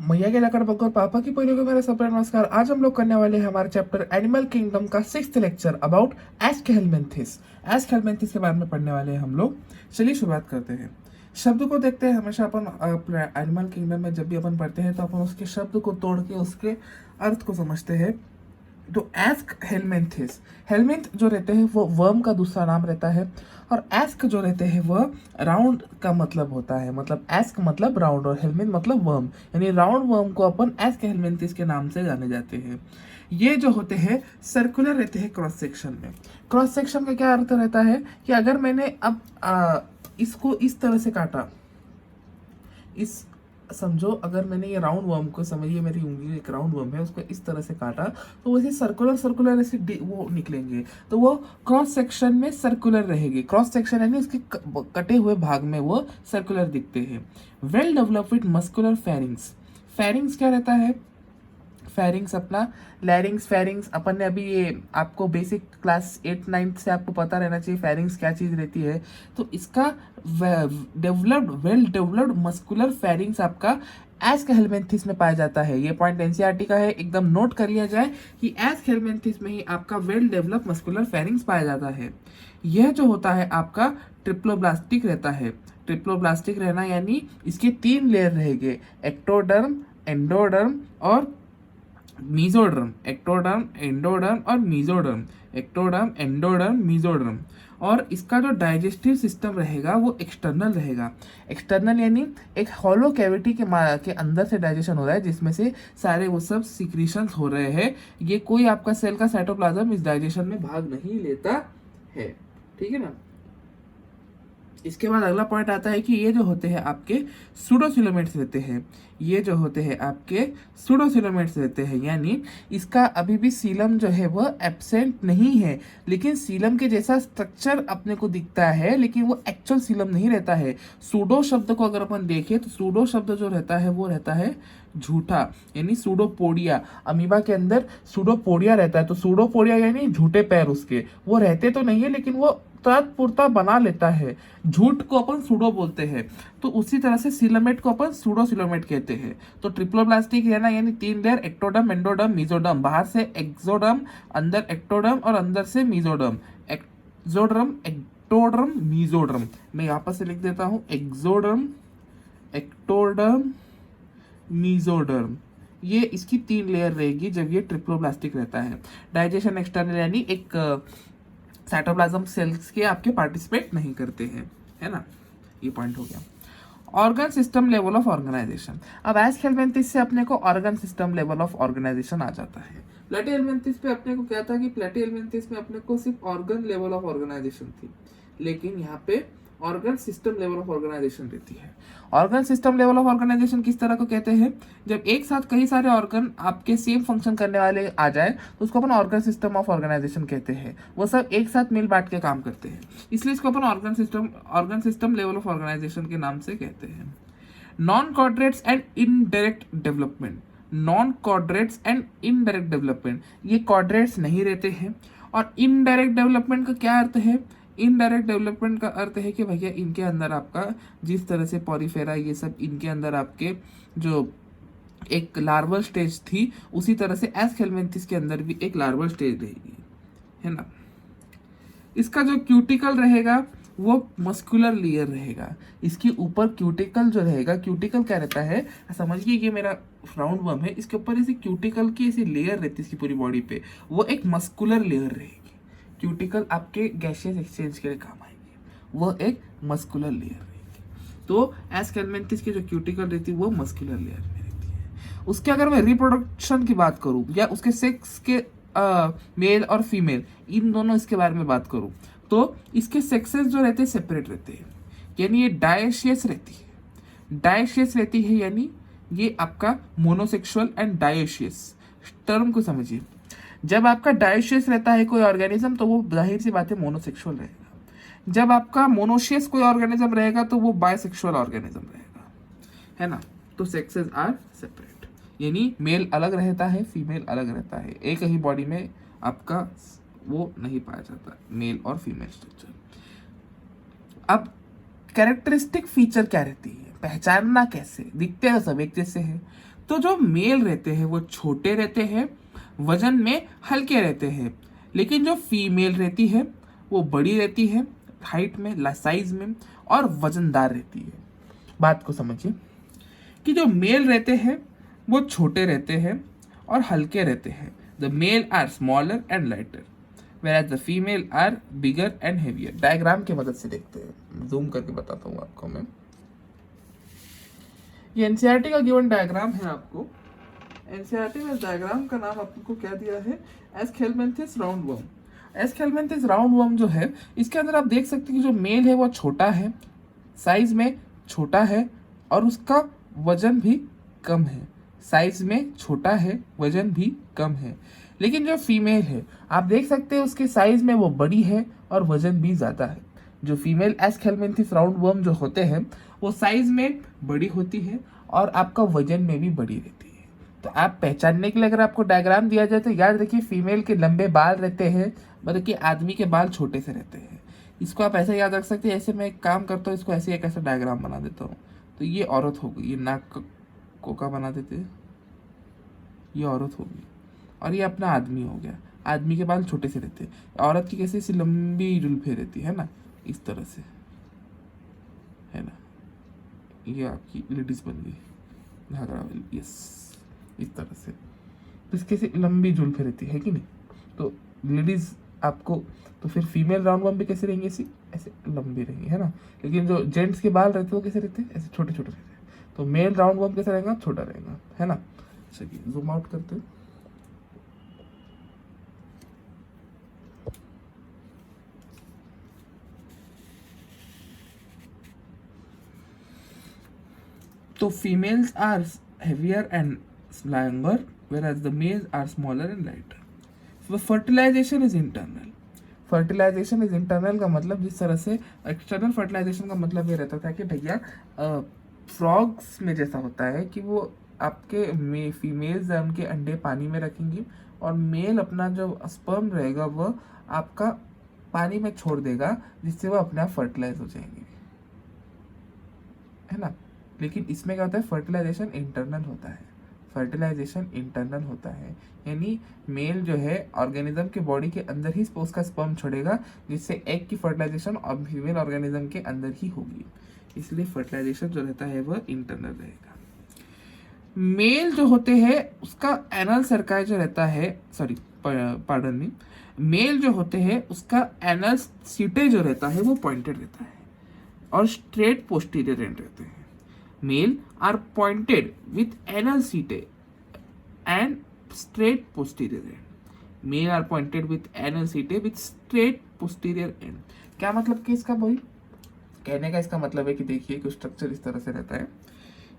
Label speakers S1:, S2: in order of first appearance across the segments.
S1: मैया के लकड़ बग्गो और पापा की पहले को मेरा सप्रेम नमस्कार। आज हम लोग करने वाले हैं हमारे चैप्टर एनिमल किंगडम का 6th lecture about Aschelminthes. Aschelminthes के बारे में पढ़ने वाले हैं हम लोग। चलिए शुरुआत करते हैं। शब्द को देखते हैं। हमेशा अपन एनिमल किंगडम में जब भी अपन पढ़ते हैं तो अपन उसके शब्द को तोड़ के उसके अर्थ को समझते हैं। तो एस्क हेलमेंथिस, हेलमेंथ जो रहते हैं वो वर्म का दूसरा नाम रहता है, और एस्क जो रहते हैं वह राउंड का मतलब होता है। मतलब एस्क मतलब राउंड और हेलमेंथ मतलब वर्म, यानी राउंड वर्म को अपन एस्क हेलमेंथिस के नाम से जाने जाते हैं। ये जो होते हैं सर्कुलर रहते हैं क्रॉस सेक्शन में। क्रॉस सेक्शन का क्या अर्थ रहता है कि अगर मैंने अब इसको इस तरह से काटा, इस समझो अगर मैंने ये राउंड वर्म को, समझिए मेरी उंगली एक राउंड वर्म है, उसको इस तरह से काटा तो वैसे सर्कुलर सर्कुलर ऐसे वो निकलेंगे, तो वो क्रॉस सेक्शन में सर्कुलर रहेगी। क्रॉस सेक्शन यानी उसके कटे हुए भाग में वो सर्कुलर दिखते हैं। Well developed muscular pharynx, pharynx क्या रहता है? फेरिंग्स अपना लैरिंग्स, फेरिंग्स अपन ने अभी ये आपको बेसिक क्लास 8-9 से आपको पता रहना चाहिए फेरिंग्स क्या चीज़ रहती है। तो इसका developed well developed muscular pharynx आपका एस्क हेलमेंथिस में पाया जाता है। ये पॉइंट एनसीईआरटी का है, एकदम नोट कर लिया जाए कि एस्क हेलमेंथिस में ही आपका वेल डेवलप मस्कुलर फेरिंग्स पाया जाता है। यह जो होता है आपका ट्रिप्लोब्लास्टिक रहता है। ट्रिप्लोब्लास्टिक रहना यानी इसके 3 लेयर रहेंगे, एक्टोडर्म, एंडोडर्म और मीजोडर्म। एक्टोडर्म, एंडोडर्म और मीजोडर्म, एक्टोडर्म, एंडोडर्म, मीजोडर्म। और इसका जो डाइजेस्टिव सिस्टम रहेगा वो एक्सटर्नल रहेगा। एक्सटर्नल यानी एक हॉलो कैविटी के अंदर से डाइजेशन हो रहा है, जिसमें से सारे वो सब सिक्रीशंस हो रहे हैं। ये कोई आपका सेल का साइटोप्लाज्म इस डाइजेशन में भाग नहीं लेता है, ठीक है ना। इसके बाद अगला पॉइंट आता है कि ये जो होते हैं आपके सूडोसिलोमेट्स रहते हैं। ये जो होते हैं आपके सूडोसिलोमेट्स रहते हैं, यानी इसका अभी भी सीलम जो है वह एब्सेंट नहीं है, लेकिन सीलम के जैसा स्ट्रक्चर अपने को दिखता है, लेकिन वो एक्चुअल सीलम नहीं रहता है। सूडो शब्द को अगर अपन देखें तो सूडो शब्द जो रहता है वो रहता है झूठा, यानी सूडोपोडिया। अमीबा के अंदर सूडोपोडिया रहता है, तो सूडोपोडिया यानी झूठे पैर उसके, वो रहते तो नहीं है लेकिन वो तत्पुरता बना लेता है। झूठ को अपन सूडो बोलते हैं, तो उसी तरह से सिलोमेट को अपन सूडोसिलोमेट कहते हैं। तो ट्रिप्लोब्लास्टिक रहना यानी 3 लेयर, एक्टोडर्म, एंडोडर्म, मीजोडर्म। बाहर से एक्सोडर्म, अंदर एक्टोडर्म और अंदर से मीजोडर्म। एक्सोडर्म, ectoderm, mesoderm. मैं वापस से लिख देता हूं, एक्सोडर्म, एक्टोडर्म, मीजोडर्म। ये इसकी 3 लेयर रहेगी जब ये ट्रिप्लोब्लास्टिक रहता है। डाइजेशन एक्सटर्नल यानी एक साइटोप्लाज्म सेल्स के आपके पार्टिसिपेट नहीं करते हैं, है ना। ये पॉइंट हो गया। Organ system level of organization. अब एस्क हेलमेंथिस से अपने को organ system level of organization आ जाता है। प्लेटी हेलमेंथिस पे अपने को क्या था कि प्लेटी हेलमेंथिस में अपने को सिर्फ ऑर्गन लेवल ऑफ ऑर्गेनाइजेशन थी, लेकिन यहाँ पे organ system level of organization रहती है। Organ system level of organization किस तरह को कहते हैं? जब एक साथ कई सारे ऑर्गन आपके सेम फंक्शन करने वाले आ जाए तो उसको अपन ऑर्गन सिस्टम ऑफ ऑर्गेनाइजेशन कहते हैं। वो सब एक साथ मिल बांट के काम करते हैं, इसलिए इसको अपन organ system level of organization के नाम से कहते हैं। Non chordates and indirect development. Non chordates and indirect development, ये कॉर्ड्रेट्स नहीं रहते हैं। और इनडायरेक्ट डेवलपमेंट का क्या अर्थ है? इनडायरेक्ट डेवलपमेंट का अर्थ है कि भैया इनके अंदर आपका जिस तरह से पॉरीफेरा ये सब इनके अंदर आपके जो एक लार्वल स्टेज थी, उसी तरह से एस्क हेलमेंथिस के अंदर भी एक लार्वल स्टेज रहेगी, है ना। इसका जो क्यूटिकल रहेगा वो मस्कुलर लेयर रहेगा। इसके ऊपर क्यूटिकल जो रहेगा, क्यूटिकल क्या रहता है समझिए, ये मेरा राउंड वर्म है, इसके ऊपर ऐसी क्यूटिकल की ऐसी लेयर रहती है इसकी पूरी बॉडी पे, वो एक मस्कुलर लेयर रहेगी। क्यूटिकल आपके गैसियस एक्सचेंज के लिए काम आएगी, वो एक मस्कुलर लेयर रहेगी। तो एस्क हेलमेंथिस की जो क्यूटिकल रहती है वो मस्कुलर लेयर में रहती है। उसके अगर मैं रिप्रोडक्शन की बात करूं या उसके सेक्स के मेल और फीमेल इन दोनों इसके बारे में बात करूं, तो इसके सेक्सेस जो रहते हैं सेपरेट रहते हैं, यानी ये डायशियस रहती है। डायशियस रहती है यानी ये आपका मोनोसेक्सुअल एंड डायशियस टर्म को समझिए। जब आपका डायशियस रहता है कोई ऑर्गेनिज्म तो वो जाहिर सी बात है मोनोसेक्सुअल रहेगा। जब आपका मोनोशियस कोई ऑर्गेनिज्म रहेगा तो वो बायसेक्सुअल ऑर्गेनिज्म रहेगा, है ना। तो सेक्सेस आर सेपरेट, यानी मेल अलग रहता है, फीमेल अलग रहता है। एक ही बॉडी में आपका वो नहीं पाया जाता, मेल और फीमेल स्ट्रक्चर। अब कैरेक्टरिस्टिक फीचर क्या रहती है, पहचानना कैसे, दिखते हैं सब एक जैसे है, तो जो मेल रहते हैं वो छोटे रहते हैं, वजन में हल्के रहते हैं, लेकिन जो फीमेल रहती है वो बड़ी रहती है, हाइट में, साइज में, और वजनदार रहती है। बात को समझिए कि जो मेल रहते हैं वो छोटे रहते हैं और हल्के रहते हैं। The male are smaller and lighter whereas the female are bigger and heavier। Diagram की मदद से देखते हैं, जूम करके बताता हूँ आपको मैं। ये एनसीईआरटी का गिवन डायग्राम है आपको। एनसीईआरटी में डायग्राम का नाम आपको क्या दिया है, Aschelminthes round worm. Aschelminthes round worm जो है, इसके अंदर आप देख सकते हैं कि जो मेल है वो छोटा है, साइज में छोटा है, और उसका वजन भी कम है। साइज में छोटा है, वजन भी कम है। लेकिन जो फीमेल है आप देख सकते हैं उसके साइज में वो बड़ी है और वजन भी ज़्यादा है। जो फीमेल एस्केलमेंथिस राउंड वर्म जो होते हैं वो साइज में बड़ी होती है और आपका वजन में भी बड़ी रहती है। तो आप पहचानने के लिए अगर आपको डायग्राम दिया जाए तो याद रखिए फीमेल के लंबे बाल रहते हैं, मतलब कि आदमी के बाल छोटे से रहते हैं। इसको आप ऐसे याद रख सकते हैं। ऐसे मैं एक काम करता हूँ, इसको ऐसे एक ऐसा डायग्राम बना देता हूँ। तो ये औरत हो गई, ये नाक को का बना देते हैं, ये औरत होगी, और ये अपना आदमी हो गया। आदमी के बाल छोटे से रहते हैं, औरत की कैसे ऐसी लंबी जुल्फे रहती है ना, इस तरह से, है ना। ये आपकी लेडीज बन गई, घाघरा वाली, यस, इस तरह से। तो इसके से लंबी जुल्फे रहती है कि नहीं। तो लेडीज आपको, तो फिर फीमेल राउंड वर्म भी कैसे रहेंगे, ऐसी ऐसे लंबी रहेंगी, है ना। लेकिन जो जेंट्स के बाल रहते हैं वो कैसे रहते हैं, ऐसे छोटे छोटे रहते हैं। तो मेल राउंड वर्म कैसे रहेगा, छोटा रहेगा, है ना। चलिए जूम आउट करते हैं। तो females are heavier and longer whereas the males are smaller and lighter। So fertilization is internal। Fertilization is internal का मतलब, जिस तरह से एक्सटर्नल फर्टिलाइजेशन का मतलब ये रहता था कि भैया फ्रॉग्स में जैसा होता है कि वो आपके फीमेल्स है उनके अंडे पानी में रखेंगी और मेल अपना जो स्पर्म रहेगा वो आपका पानी में छोड़ देगा, जिससे वो अपने आप फर्टिलाइज हो जाएंगे, है ना। लेकिन इसमें क्या होता है, फर्टिलाइजेशन इंटरनल होता है। फर्टिलाइजेशन इंटरनल होता है, यानी मेल जो है ऑर्गेनिज्म के बॉडी के अंदर ही उसका स्पर्म छोड़ेगा, जिससे एग की फर्टिलाइजेशन और फीमेल ऑर्गेनिज्म के अंदर ही होगी। इसलिए फर्टिलाइजेशन जो रहता है वह इंटरनल रहेगा। मेल जो होते हैं उसका एनल सर्काई जो रहता है, सॉरी पार्डन मी, मेल जो होते हैं उसका एनल सीटे जो रहता है वो पॉइंटेड रहता है और स्ट्रेट पोस्टीरियर एंड रहते हैं। Male are pointed with anal setae and straight posterior end। Male are pointed with anal setae with straight posterior end। क्या मतलब कि इसका भाई, कहने का इसका मतलब है कि देखिए कि स्ट्रक्चर इस तरह से रहता है।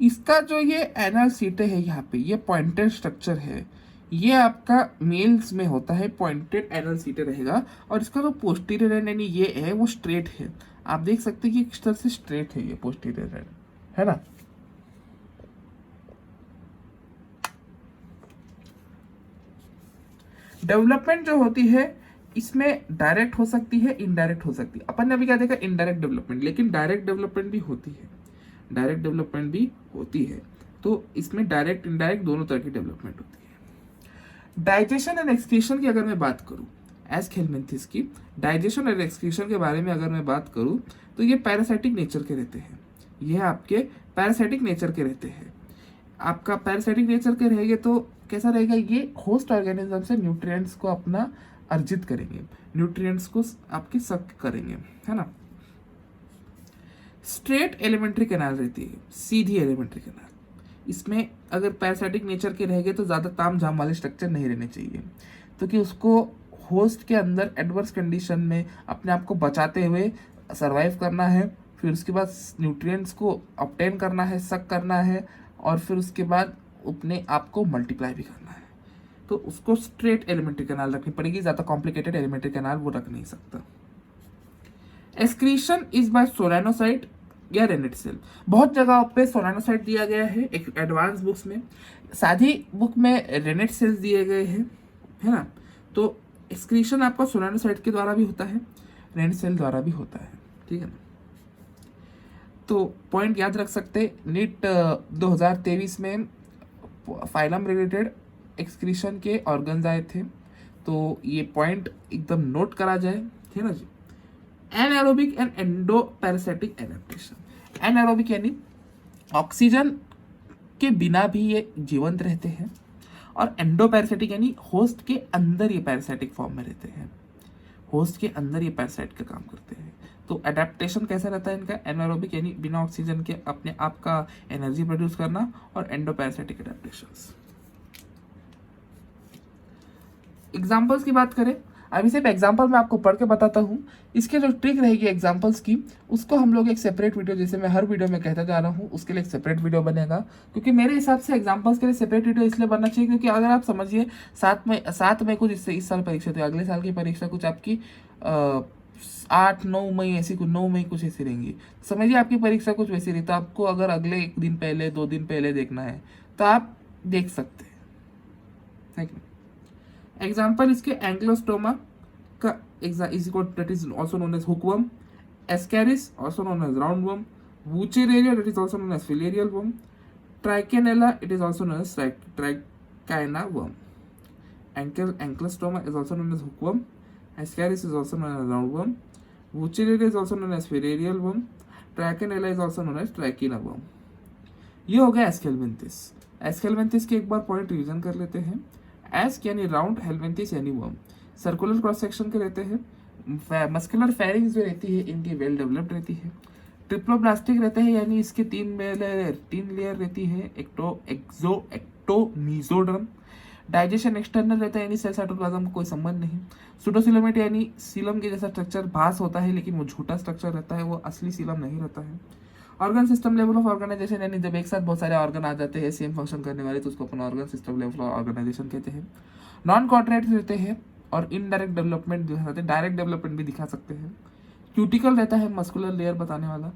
S1: इसका जो ये एनल सीटे है यहाँ पे, ये पॉइंटेड स्ट्रक्चर है, ये आपका मेल्स में होता है, पॉइंटेड एनल सीटे रहेगा। और इसका जो पोस्टीरियर एंड यानी ये है वो स्ट्रेट है। आप देख सकते हैं कि इस तरह से स्ट्रेट है ये पोस्टीरियर एंड, है ना। डेवलपमेंट जो होती है इसमें डायरेक्ट हो सकती है, इनडायरेक्ट हो सकती है। अपन ने अभी क्या देखा, इनडायरेक्ट डेवलपमेंट, लेकिन डायरेक्ट डेवलपमेंट भी होती है, डायरेक्ट डेवलपमेंट भी होती है। तो इसमें डायरेक्ट इनडायरेक्ट दोनों तरह की डेवलपमेंट होती है। डाइजेशन एंड एक्सक्रीशन की अगर मैं बात करूं, एस्केलमेंथिस की डाइजेशन और एक्सक्रीशन के बारे में अगर मैं बात करूं, तो ये पैरासाइटिक नेचर के रहते हैं। ये आपके पैरासाइटिक नेचर के रहते हैं। आपका पैरासाइटिक नेचर के रहेंगे तो कैसा रहेगा, ये होस्ट ऑर्गेनिज्म से न्यूट्रिएंट्स को अपना अर्जित करेंगे, न्यूट्रिएंट्स को आपके सक करेंगे, है ना। स्ट्रेट एलिमेंट्री कैनाल रहती है, सीधी एलिमेंट्री कैनाल। इसमें अगर पैरासाइटिक नेचर के रहेंगे तो ज़्यादा ताम झाम वाले स्ट्रक्चर नहीं रहने चाहिए, तो कि उसको होस्ट के अंदर एडवर्स कंडीशन में अपने आप को बचाते हुए सर्वाइव करना है, फिर उसके बाद न्यूट्रिएंट्स को ऑब्टेन करना है, सक करना है, और फिर उसके बाद अपने आप को मल्टीप्लाई भी करना है। तो उसको स्ट्रेट एलिमेंट्री कैनाल रखनी पड़ेगी, ज़्यादा कॉम्प्लिकेटेड एलिमेंट्री कैनाल वो रख नहीं सकता। एक्सक्रीशन इज बाय सोलानोसाइट या रेनेट सेल। बहुत जगह पे सोलानोसाइट दिया गया है, एक एडवांस बुक्स में, सादी बुक में रेनेट सेल्स दिए गए हैं, है ना। तो एक्सक्रीशन आपका सोलानोसाइट के द्वारा भी होता है, रेनेट सेल द्वारा भी होता है, ठीक है ना। तो पॉइंट याद रख सकते, नीट 2023 में फाइलम रिलेटेड एक्सक्रीशन के ऑर्गन्स आए थे, तो ये पॉइंट एकदम नोट करा जाए, ठीक है ना जी। Anaerobic and endoparasitic adaptation. Anaerobic यानी ऑक्सीजन के बिना भी ये जीवंत रहते हैं, और एंडोपैरासिटिक यानी होस्ट के अंदर ये पैरासिटिक फॉर्म में रहते हैं, होस्ट के अंदर ये पैरासाइट का काम करते हैं। तो एडेप्टेशन कैसा रहता है इनका? एनारोबिक यानी बिना ऑक्सीजन के अपने आप का एनर्जी प्रोड्यूस करना, और एंडोपैरासिटिक एडेप्टेशंस। एग्जाम्पल्स की बात करें, अभी सिर्फ एग्जाम्पल मैं आपको पढ़ के बताता हूँ। इसके जो ट्रिक रहेगी एग्जाम्पल्स की, उसको हम लोग एक सेपरेट वीडियो, जैसे मैं हर वीडियो में कहता जा रहा हूँ, उसके लिए एक सेपरेट वीडियो बनेगा। क्योंकि मेरे हिसाब से एग्जाम्पल्स के लिए सेपरेट वीडियो इसलिए बनना चाहिए क्योंकि अगर आप समझिए 7 मई कुछ, इससे इस साल परीक्षा थी, अगले साल की परीक्षा कुछ आपकी 8-9 मई ऐसी कुछ, 9 मई कुछ ऐसी रहेंगी। समझिए आपकी परीक्षा कुछ वैसी रही, तो आपको अगर अगले 1 दिन पहले 2 दिन पहले देखना है तो आप देख सकते हैं। एग्जाम्पल इसके एंक्लोस्टोमा का is that is also known as hookworm, Ascaris also known as roundworm, Wuchereria that is also known as filarial worm, Trichinella it is also known as trichina worm. Ancylostoma is also known as hookworm, Ascaris is also known as roundworm, Wuchereria is also known as filarial worm, Trichinella is also known as trichina worm. ये हो गया Aschelminthes. Aschelminthes के एक बार point revision कर लेते हैं। Ask यानी round, helminths यानी वर्म। सर्कुलर क्रॉस सेक्शन के रहते हैं। मस्कुलर फेरिंग्स जो रहती है इनकी वेल डेवलप्ड रहती है। ट्रिप्लोब्लास्टिक रहते हैं यानी इसके 3 लेयर रहती है, एक्टोमीजोडर्म। डाइजेशन एक्सटर्नल रहता है यानी सेल साइटोप्लाज्म का कोई संबंध नहीं। सुडोसिलोमेट यानी सीलम के जैसा स्ट्रक्चर भास होता है लेकिन वो झूठा स्ट्रक्चर रहता है, वो असली सीलम नहीं रहता है। Organ system level of organization यानी जब एक साथ बहुत सारे ऑर्गन आ जाते हैं सेम फंक्शन करने वाले, तो उसको अपन organ system level of organization कहते हैं। नॉन कॉर्पोरेट रहते हैं और इनडायरेक्ट डेवलपमेंट दिखाते हैं, डायरेक्ट डेवलपमेंट भी दिखा सकते हैं। क्यूटिकल रहता है मस्कुलर लेयर बताने वाला।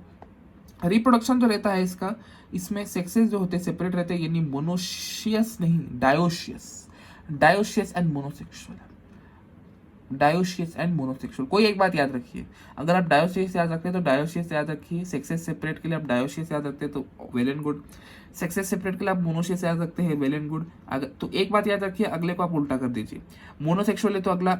S1: रिप्रोडक्शन जो रहता है इसका, इसमें सेक्सेस जो होते हैं सेपरेट रहते हैं यानी मोनोशियस नहीं dioecious and monosexual. Dioecious and monosexual. कोई एक बात याद रखिए, अगर आप डायोशियस याद रखते हैं तो डायोशियस याद रखिए, सेक्सेस सेपरेट के लिए आप डायोशियस याद रखते हैं तो well and good, sexes separate के लिए आप मोनोशियस याद रखते हैं वेल एंड गुड। अगर तो एक बात याद रखिए, अगले को आप उल्टा कर दीजिए, मोनोसेक्सुअल है तो अगला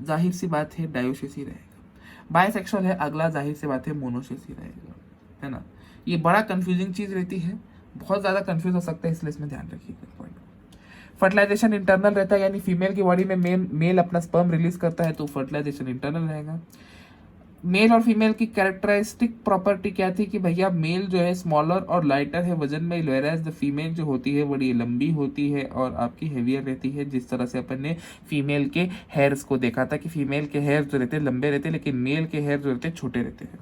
S1: जाहिर सी बात है डायोशियस ही रहेगा, बायसेक्सुअल है अगला जाहिर सी बात है मोनोशियस ही रहेगा, है ना। ये बड़ा कंफ्यूजिंग चीज रहती है, बहुत ज्यादा कंफ्यूज हो सकता है, इसलिए इसमें ध्यान रखिएगा पॉइंट। फर्टिलाइजेशन इंटरनल रहता है यानी फीमेल की बॉडी में मेल अपना स्पर्म रिलीज करता है तो फर्टिलाइजेशन इंटरनल रहेगा। मेल और फीमेल की कैरेक्टरिस्टिक प्रॉपर्टी क्या थी कि भैया मेल जो है स्मॉलर और लाइटर है वजन में, वेयरएज द फीमेल जो होती है बड़ी लंबी होती है और आपकी हेवियर रहती है। जिस तरह से अपन ने फीमेल के हेयर्स को देखा था कि फीमेल के हेयर जो रहते हैं लंबे रहते हैं लेकिन मेल के हेयर जो रहते हैं छोटे रहते हैं।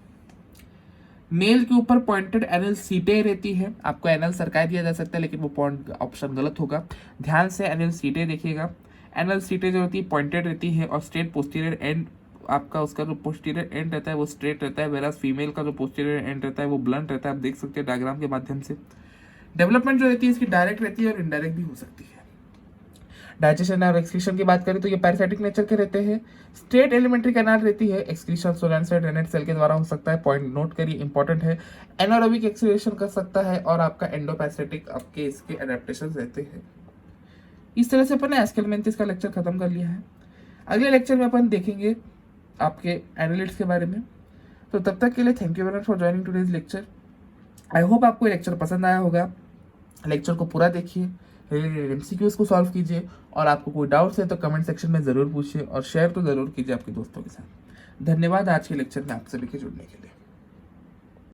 S1: मेल के ऊपर पॉइंटेड एनल सीटें रहती है, आपको एनल सरकाए दिया जा सकता है लेकिन वो पॉइंट ऑप्शन गलत होगा, ध्यान से एनल सीटें देखिएगा। एनल सीटें जो होती है पॉइंटेड रहती है और स्ट्रेट पोस्टीरियर एंड, आपका उसका जो पोस्टीरियर एंड रहता है वो स्ट्रेट रहता है, वेराज फीमेल का जो पोस्टीरियर एंड रहता है वो ब्लंट रहता है, आप देख सकते हैं डायग्राम के माध्यम से। डेवलपमेंट जो रहती है इसकी डायरेक्ट रहती है और इनडायरेक्ट भी हो सकती है। डाइजेशन और एक्सक्रीशन की बात करें तो ये पैरासाइटिक नेचर के रहते हैं। स्ट्रेट एलिमेंट्री कैनाल रहती है, एक्सक्रीशन सोलैंसोइड रेनेट सेल के द्वारा हो सकता है, पॉइंट नोट करिए इंपॉर्टेंट है। एनारोबिक एक्सक्रीशन कर सकता है और आपका एंडोपैरासिटिक आपके इसके एडेप्टेशन रहते हैं। इस तरह से अपन ने एस्केलमेंथिस का लेक्चर खत्म कर लिया है। अगले लेक्चर में अपन देखेंगे आपके एनालिट्स के बारे में। तो तब तक के लिए thank you very much for joining today's lecture. I hope आपको ये लेक्चर पसंद आया होगा। लेक्चर को पूरा देखिए, रिलेटेड एमसीक्यूज को सॉल्व कीजिए और आपको कोई डाउट्स है तो कमेंट सेक्शन में ज़रूर पूछिए और शेयर तो ज़रूर कीजिए आपके दोस्तों के साथ। धन्यवाद आज के लेक्चर में आप सभी के जुड़ने के लिए।